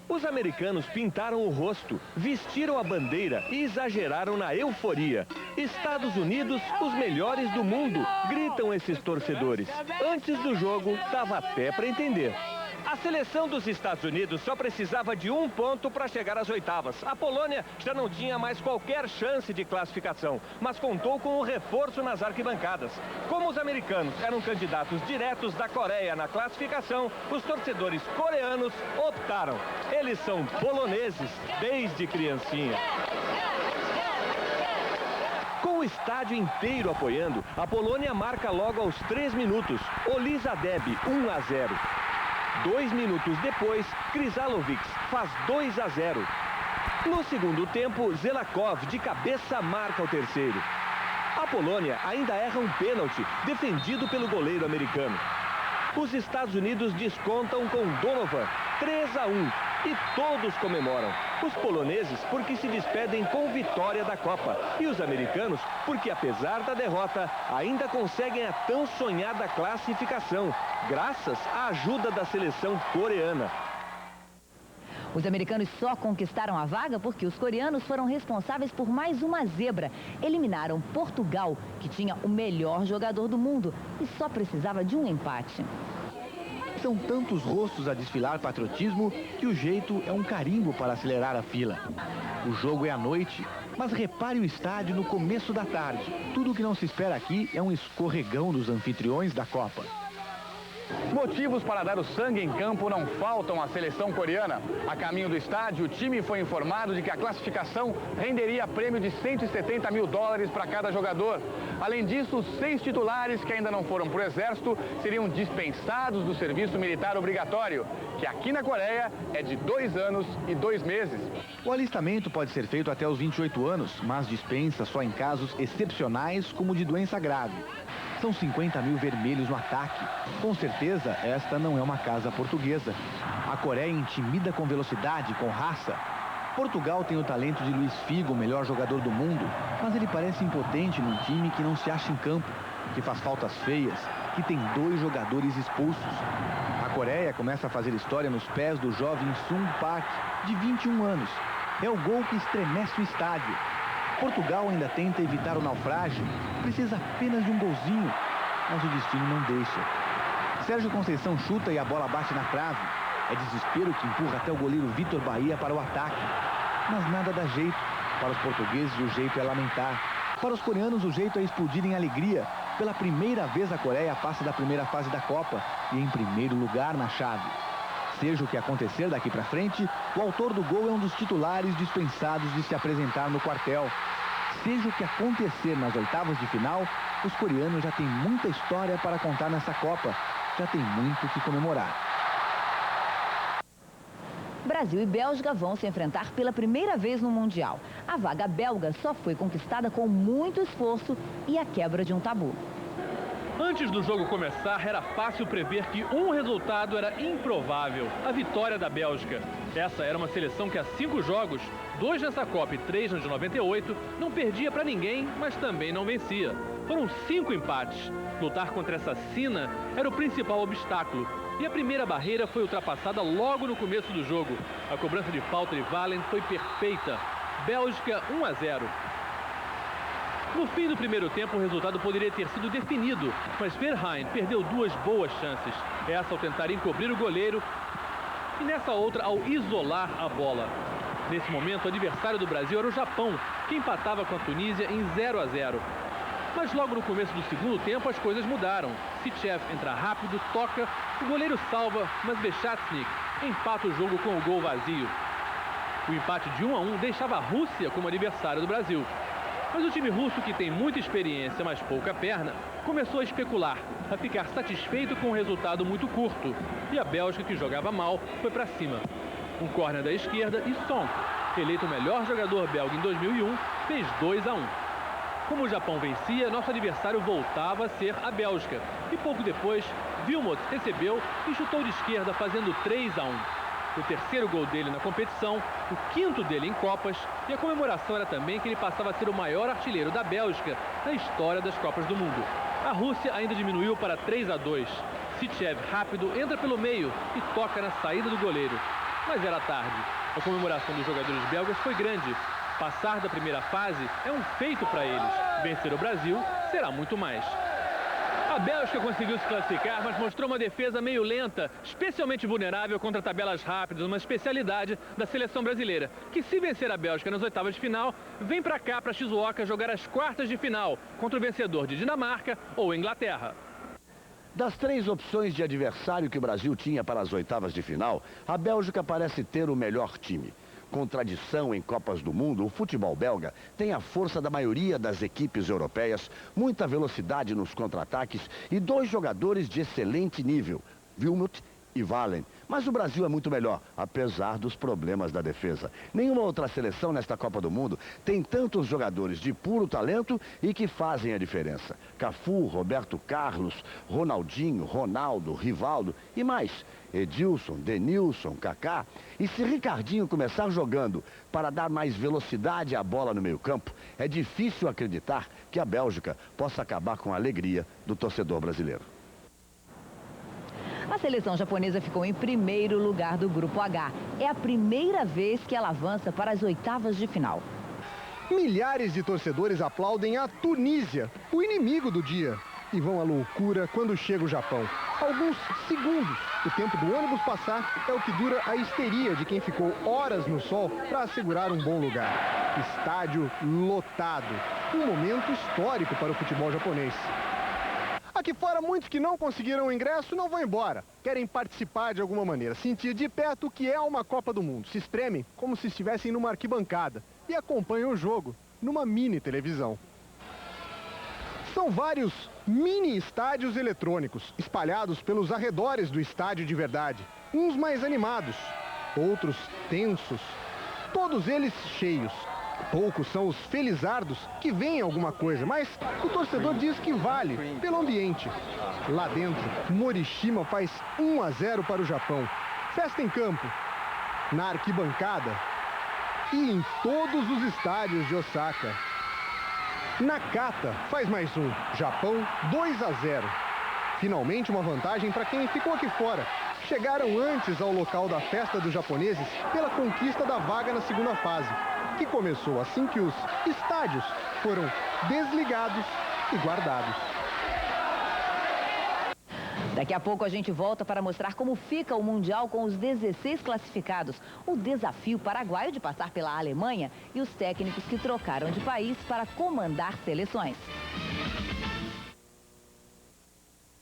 Os americanos pintaram o rosto, vestiram a bandeira e exageraram na euforia. Estados Unidos, os melhores do mundo, gritam esses torcedores. Antes do jogo, dava até para entender. A seleção dos Estados Unidos só precisava de 1 ponto para chegar às oitavas. A Polônia já não tinha mais qualquer chance de classificação, mas contou com um reforço nas arquibancadas. Como os americanos eram candidatos diretos da Coreia na classificação, os torcedores coreanos optaram. Eles são poloneses desde criancinha. Com o estádio inteiro apoiando, a Polônia marca logo aos 3 minutos. Olizadeb, 1-0. 2 minutos depois, Krysalovic faz 2-0. No segundo tempo, Zelakov de cabeça marca o terceiro. A Polônia ainda erra um pênalti, defendido pelo goleiro americano. Os Estados Unidos descontam com Donovan, 3-1, e todos comemoram. Os poloneses porque se despedem com vitória da Copa. E os americanos porque, apesar da derrota, ainda conseguem a tão sonhada classificação, graças à ajuda da seleção coreana. Os americanos só conquistaram a vaga porque os coreanos foram responsáveis por mais uma zebra. Eliminaram Portugal, que tinha o melhor jogador do mundo e só precisava de um empate. São tantos rostos a desfilar patriotismo que o jeito é um carimbo para acelerar a fila. O jogo é à noite, mas repare o estádio no começo da tarde. Tudo o que não se espera aqui é um escorregão dos anfitriões da Copa. Motivos para dar o sangue em campo não faltam à seleção coreana. A caminho do estádio, o time foi informado de que a classificação renderia prêmio de $170 mil para cada jogador. Além disso, os 6 titulares que ainda não foram para o exército seriam dispensados do serviço militar obrigatório, que aqui na Coreia é de 2 anos e 2 meses. O alistamento pode ser feito até os 28 anos, mas dispensa só em casos excepcionais como de doença grave. São 50 mil vermelhos no ataque. Com certeza, esta não é uma casa portuguesa. A Coreia intimida com velocidade, com raça. Portugal tem o talento de Luiz Figo, o melhor jogador do mundo, mas ele parece impotente num time que não se acha em campo, que faz faltas feias, que tem 2 jogadores expulsos. A Coreia começa a fazer história nos pés do jovem Sung Park, de 21 anos. É o gol que estremece o estádio. Portugal ainda tenta evitar o naufrágio, precisa apenas de um golzinho, mas o destino não deixa. Sérgio Conceição chuta e a bola bate na trave. É desespero que empurra até o goleiro Vitor Bahia para o ataque. Mas nada dá jeito. Para os portugueses o jeito é lamentar. Para os coreanos o jeito é explodir em alegria. Pela primeira vez a Coreia passa da primeira fase da Copa e em primeiro lugar na chave. Seja o que acontecer daqui para frente, o autor do gol é um dos titulares dispensados de se apresentar no quartel. Seja o que acontecer nas oitavas de final, os coreanos já têm muita história para contar nessa Copa. Já tem muito o que comemorar. Brasil e Bélgica vão se enfrentar pela primeira vez no Mundial. A vaga belga só foi conquistada com muito esforço e a quebra de um tabu. Antes do jogo começar, era fácil prever que um resultado era improvável, a vitória da Bélgica. Essa era uma seleção que há 5 jogos, 2 nessa Copa e 3 no de 98, não perdia para ninguém, mas também não vencia. Foram 5 empates. Lutar contra essa sina era o principal obstáculo. E a primeira barreira foi ultrapassada logo no começo do jogo. A cobrança de falta de Valen foi perfeita. Bélgica 1-0. No fim do primeiro tempo, o resultado poderia ter sido definido, mas Verheyen perdeu 2 boas chances. Essa ao tentar encobrir o goleiro e nessa outra ao isolar a bola. Nesse momento, o adversário do Brasil era o Japão, que empatava com a Tunísia em 0-0. Mas logo no começo do segundo tempo, as coisas mudaram. Sitchev entra rápido, toca, o goleiro salva, mas Bechatnik empata o jogo com o gol vazio. O empate de 1-1 deixava a Rússia como adversário do Brasil. Mas o time russo, que tem muita experiência, mas pouca perna, começou a especular, a ficar satisfeito com um resultado muito curto. E a Bélgica, que jogava mal, foi para cima. Um córner da esquerda e Sonk, eleito o melhor jogador belga em 2001, fez 2-1. Como o Japão vencia, nosso adversário voltava a ser a Bélgica. E pouco depois, Wilmots recebeu e chutou de esquerda, fazendo 3-1. O terceiro gol dele na competição, o quinto dele em Copas, e a comemoração era também que ele passava a ser o maior artilheiro da Bélgica na história das Copas do Mundo. A Rússia ainda diminuiu para 3-2. Sitchev, rápido, entra pelo meio e toca na saída do goleiro. Mas era tarde. A comemoração dos jogadores belgas foi grande. Passar da primeira fase é um feito para eles. Vencer o Brasil será muito mais. A Bélgica conseguiu se classificar, mas mostrou uma defesa meio lenta, especialmente vulnerável contra tabelas rápidas, uma especialidade da seleção brasileira, que se vencer a Bélgica nas oitavas de final, vem para cá, para Shizuoka, jogar as quartas de final contra o vencedor de Dinamarca ou Inglaterra. Das 3 opções de adversário que o Brasil tinha para as oitavas de final, a Bélgica parece ter o melhor time. Com tradição em Copas do Mundo, o futebol belga tem a força da maioria das equipes europeias, muita velocidade nos contra-ataques e 2 jogadores de excelente nível, Wilmot e Valen. Mas o Brasil é muito melhor, apesar dos problemas da defesa. Nenhuma outra seleção nesta Copa do Mundo tem tantos jogadores de puro talento e que fazem a diferença. Cafu, Roberto Carlos, Ronaldinho, Ronaldo, Rivaldo e mais. Edilson, Denilson, Kaká. E se Ricardinho começar jogando para dar mais velocidade à bola no meio-campo, é difícil acreditar que a Bélgica possa acabar com a alegria do torcedor brasileiro. A seleção japonesa ficou em primeiro lugar do Grupo H. É a primeira vez que ela avança para as oitavas de final. Milhares de torcedores aplaudem a Tunísia, o inimigo do dia. E vão à loucura quando chega o Japão. Alguns segundos, o tempo do ônibus passar, é o que dura a histeria de quem ficou horas no sol para assegurar um bom lugar. Estádio lotado. Um momento histórico para o futebol japonês. Aqui fora, muitos que não conseguiram o ingresso não vão embora. Querem participar de alguma maneira, sentir de perto o que é uma Copa do Mundo. Se espremem como se estivessem numa arquibancada e acompanham o jogo numa mini televisão. São vários mini estádios eletrônicos espalhados pelos arredores do estádio de verdade. Uns mais animados, outros tensos, todos eles cheios. Poucos são os felizardos que veem alguma coisa, mas o torcedor diz que vale pelo ambiente. Lá dentro, Morishima faz 1-0 para o Japão. Festa em campo, na arquibancada e em todos os estádios de Osaka. Nakata faz mais um, Japão 2-0. Finalmente uma vantagem para quem ficou aqui fora. Chegaram antes ao local da festa dos japoneses pela conquista da vaga na segunda fase, que começou assim que os estádios foram desligados e guardados. Daqui a pouco a gente volta para mostrar como fica o Mundial com os 16 classificados, o desafio paraguaio de passar pela Alemanha e os técnicos que trocaram de país para comandar seleções.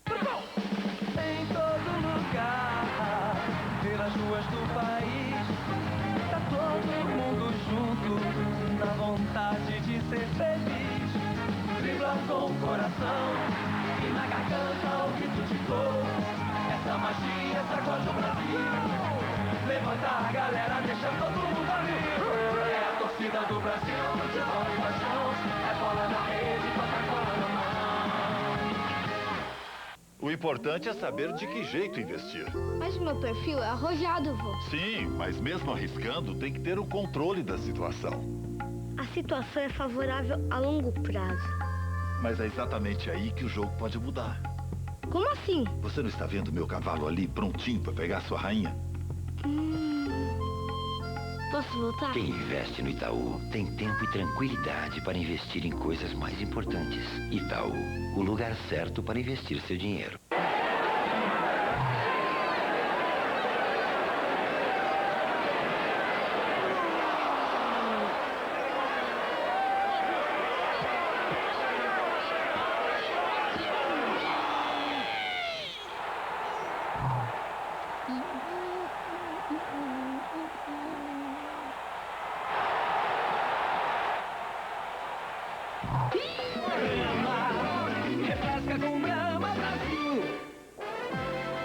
Em todo lugar, pelas ruas do país, tá todo mundo junto, na vontade de ser feliz. Dribla com o coração e na garganta o grito de gol. Essa magia sacode o Brasil. Levanta a galera, deixa todo mundo ali. É a torcida do Brasil, futebol e paixão. É bola na rede, Coca-Cola na mão. O importante é saber de que jeito investir. Mas o meu perfil é arrojado, vô. Sim, mas mesmo arriscando, tem que ter o controle da situação. A situação é favorável a longo prazo. Mas é exatamente aí que o jogo pode mudar. Como assim? Você não está vendo meu cavalo ali, prontinho para pegar sua rainha? Posso voltar? Quem investe no Itaú tem tempo e tranquilidade para investir em coisas mais importantes. Itaú, o lugar certo para investir seu dinheiro.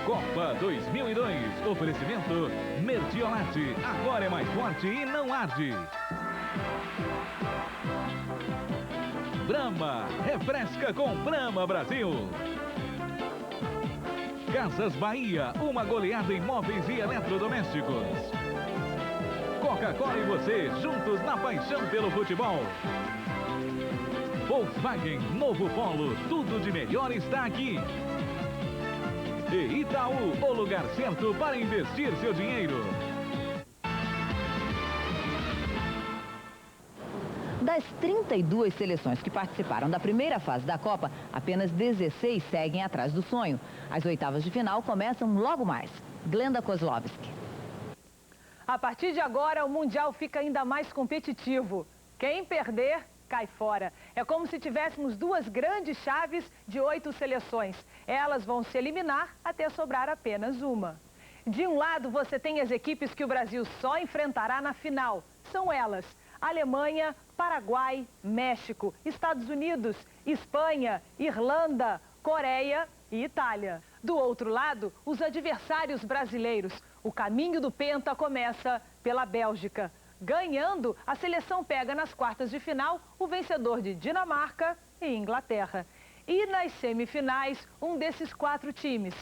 Copa 2002, oferecimento Mertiolate, agora é mais forte e não arde. Brahma, refresca com Brahma Brasil. Casas Bahia, uma goleada em móveis e eletrodomésticos. Coca-Cola e você, juntos na paixão pelo futebol. Volkswagen, novo Polo, tudo de melhor está aqui. E Itaú, o lugar certo para investir seu dinheiro. Das 32 seleções que participaram da primeira fase da Copa, apenas 16 seguem atrás do sonho. As oitavas de final começam logo mais. Glenda Kozlovski. A partir de agora, o Mundial fica ainda mais competitivo. Quem perder, cai fora. É como se tivéssemos duas grandes chaves de 8 seleções. Elas vão se eliminar até sobrar apenas uma. De um lado, você tem as equipes que o Brasil só enfrentará na final. São elas: Alemanha, Paraguai, México, Estados Unidos, Espanha, Irlanda, Coreia e Itália. Do outro lado, os adversários brasileiros. O caminho do Penta começa pela Bélgica. Ganhando, a seleção pega nas quartas de final o vencedor de Dinamarca e Inglaterra. E nas semifinais, um desses 4 times: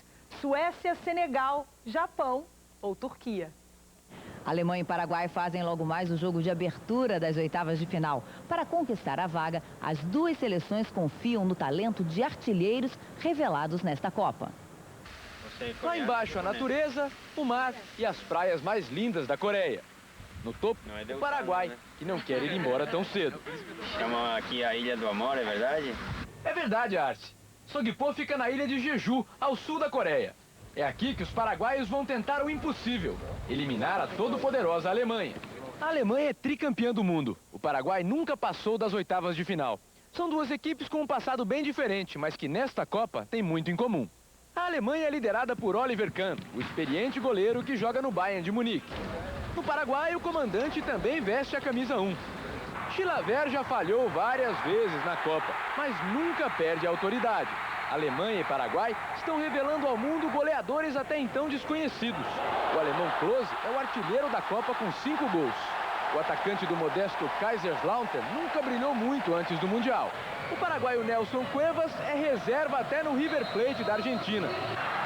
Suécia, Senegal, Japão ou Turquia. Alemanha e Paraguai fazem logo mais o jogo de abertura das oitavas de final. Para conquistar a vaga, as duas seleções confiam no talento de artilheiros revelados nesta Copa. Lá embaixo a natureza, o mar e as praias mais lindas da Coreia. No topo, o Paraguai, que não quer ir embora tão cedo. Chamam aqui a Ilha do Amor, é verdade? É verdade, Arce. Sogpo fica na ilha de Jeju, ao sul da Coreia. É aqui que os paraguaios vão tentar o impossível: eliminar a todo-poderosa Alemanha. A Alemanha é tricampeã do mundo. O Paraguai nunca passou das oitavas de final. São duas equipes com um passado bem diferente, mas que nesta Copa tem muito em comum. A Alemanha é liderada por Oliver Kahn, o experiente goleiro que joga no Bayern de Munique. No Paraguai, o comandante também veste a camisa 1. Chilavert já falhou várias vezes na Copa, mas nunca perde a autoridade. Alemanha e Paraguai estão revelando ao mundo goleadores até então desconhecidos. O alemão Klose é o artilheiro da Copa com 5 gols. O atacante do modesto Kaiserslautern nunca brilhou muito antes do Mundial. O paraguaio Nelson Cuevas é reserva até no River Plate da Argentina.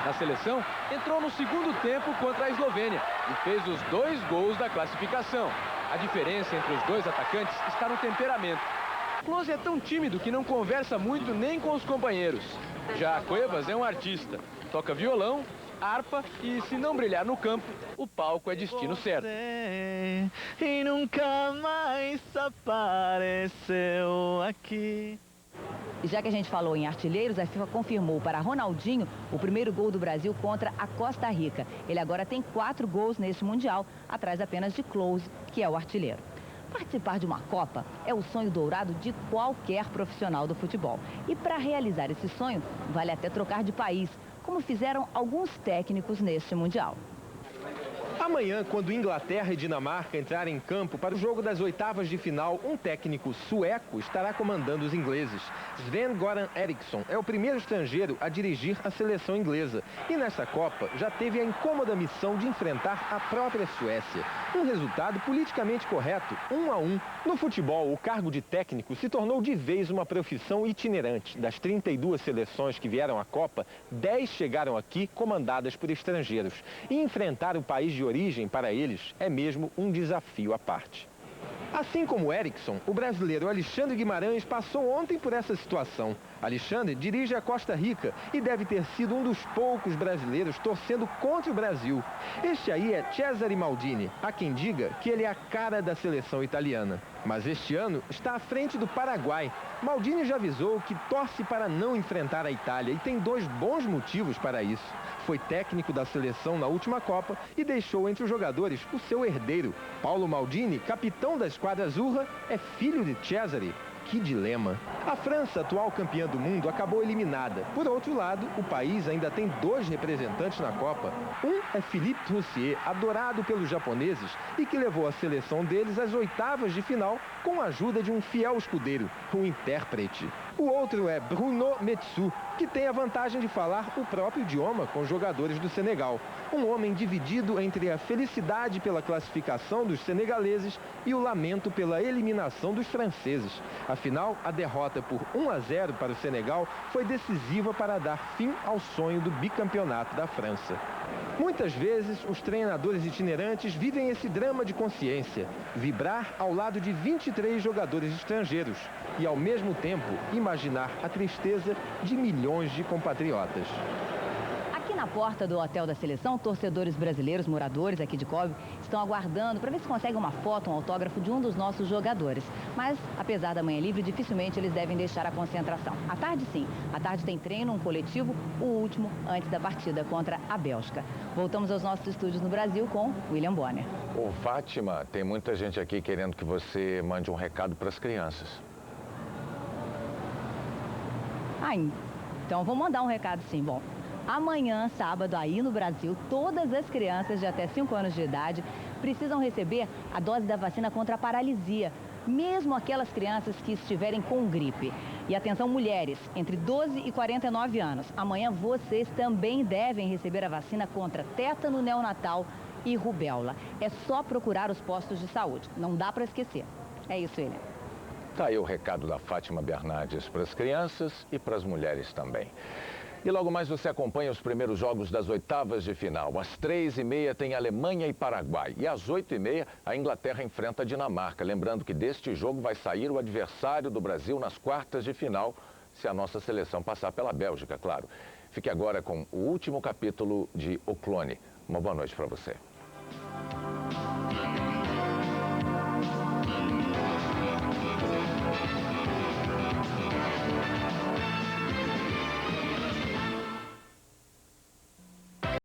Na seleção, entrou no segundo tempo contra a Eslovênia e fez os 2 gols da classificação. A diferença entre os dois atacantes está no temperamento. Klose é tão tímido que não conversa muito nem com os companheiros. Já Cuevas é um artista. Toca violão, harpa e, se não brilhar no campo, o palco é destino certo. E nunca mais apareceu aqui. E já que a gente falou em artilheiros, a FIFA confirmou para Ronaldinho o primeiro gol do Brasil contra a Costa Rica. Ele agora tem 4 gols neste Mundial, atrás apenas de Klose, que é o artilheiro. Participar de uma Copa é o sonho dourado de qualquer profissional do futebol. E para realizar esse sonho, vale até trocar de país, como fizeram alguns técnicos neste Mundial. Amanhã, quando Inglaterra e Dinamarca entrarem em campo para o jogo das oitavas de final, um técnico sueco estará comandando os ingleses. Sven-Göran Eriksson é o primeiro estrangeiro a dirigir a seleção inglesa. E nessa Copa já teve a incômoda missão de enfrentar a própria Suécia. Um resultado politicamente correto, 1-1. No futebol, o cargo de técnico se tornou de vez uma profissão itinerante. Das 32 seleções que vieram à Copa, 10 chegaram aqui comandadas por estrangeiros. E enfrentar o país de origem, para eles, é mesmo um desafio à parte. Assim como Erickson, o brasileiro Alexandre Guimarães passou ontem por essa situação. Alexandre dirige a Costa Rica e deve ter sido um dos poucos brasileiros torcendo contra o Brasil. Este aí é Cesare Maldini, há quem diga que ele é a cara da seleção italiana. Mas este ano está à frente do Paraguai. Maldini já avisou que torce para não enfrentar a Itália e tem 2 bons motivos para isso. Foi técnico da seleção na última Copa e deixou entre os jogadores o seu herdeiro. Paulo Maldini, capitão da esquadra azurra, é filho de Cesare. Que dilema. A França, atual campeã do mundo, acabou eliminada. Por outro lado, o país ainda tem 2 representantes na Copa. Um é Philippe Troussier, adorado pelos japoneses e que levou a seleção deles às 8ª de final com a ajuda de um fiel escudeiro, o intérprete. O outro é Bruno Metsu, que tem a vantagem de falar o próprio idioma com os jogadores do Senegal. Um homem dividido entre a felicidade pela classificação dos senegaleses e o lamento pela eliminação dos franceses. Afinal, a derrota por 1-0 para o Senegal foi decisiva para dar fim ao sonho do bicampeonato da França. Muitas vezes, os treinadores itinerantes vivem esse drama de consciência, vibrar ao lado de 23 jogadores estrangeiros e, ao mesmo tempo, imaginar a tristeza de milhões de compatriotas. Aqui na porta do hotel da seleção, torcedores brasileiros, moradores aqui de Kobe, estão aguardando para ver se conseguem uma foto, um autógrafo de um dos nossos jogadores. Mas, apesar da manhã livre, dificilmente eles devem deixar a concentração. À tarde, sim. À tarde tem treino, um coletivo, o último antes da partida contra a Bélgica. Voltamos aos nossos estúdios no Brasil com William Bonner. Ô, Fátima, tem muita gente aqui querendo que você mande um recado para as crianças. Então vou mandar um recado sim. Bom, amanhã, sábado, aí no Brasil, todas as crianças de até 5 anos de idade precisam receber a dose da vacina contra a paralisia, mesmo aquelas crianças que estiverem com gripe. E atenção, mulheres, entre 12 e 49 anos, amanhã vocês também devem receber a vacina contra tétano neonatal e rubéola. É só procurar os postos de saúde, não dá para esquecer. É isso, ele. Tá aí o recado da Fátima Bernardes para as crianças e para as mulheres também. E logo mais você acompanha os primeiros jogos das 8ª de final. Às 3h30 tem Alemanha e Paraguai. E às 8h30 a Inglaterra enfrenta a Dinamarca. Lembrando que deste jogo vai sair o adversário do Brasil nas 1/4 de final, se a nossa seleção passar pela Bélgica, claro. Fique agora com o último capítulo de O Clone. Uma boa noite para você.